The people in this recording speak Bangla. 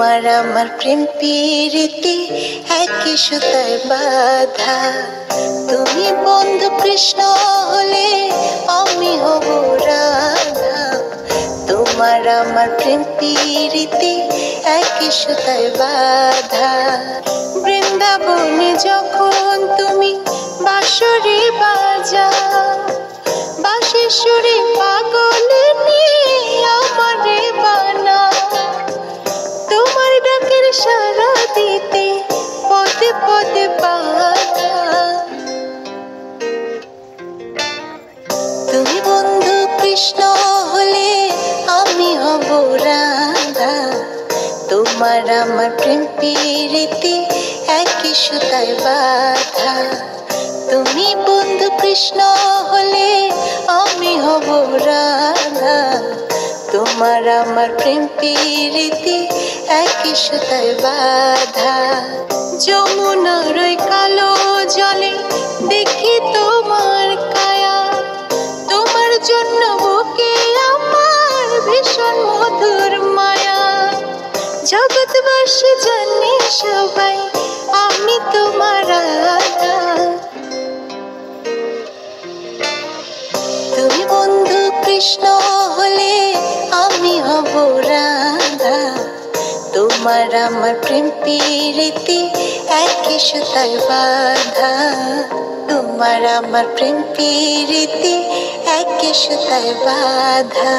তোমার আমার প্রেম প্রীতি একই সুতায় বাঁধা। তুমি বন্ধু কৃষ্ণ হলে আমি হব রাধা। তোমার আমার প্রেম প্রীতি একই সুতায় বাঁধা। বৃন্দাবনে যখন তুমি বাঁশরি বাজাও, বাঁশির সুরে পাগলে নিয়ে আমারে বানাও। তোমার ডাকের সাড়া দিতে পদে পদে বাধা। তুমি বন্ধু কৃষ্ণ হলে আমি হব রাধা। তোমার আমার প্রেম প্রীতি একই সুতায় বাঁধা। তুমি বন্ধু কৃষ্ণ হলে আমি হব রাধা। তোমার আমার প্রেম প্রীতি একই সুতায় বাঁধা। যমুনার ওই কালো জলে দেখি তোমার কায়া। তোমার জন্য বুকে আমার ভীষণ মধুর মায়া। জগৎবাসী জানে সবাই আমি তোমার রাধা। তুমি বন্ধু কৃষ্ণ হলে আমি হব রাধা। তোমার আমার প্রেম প্রীতি একই সুতায় বাঁধা। তোমার আমার প্রেম প্রীতি একই সুতায় বাঁধা।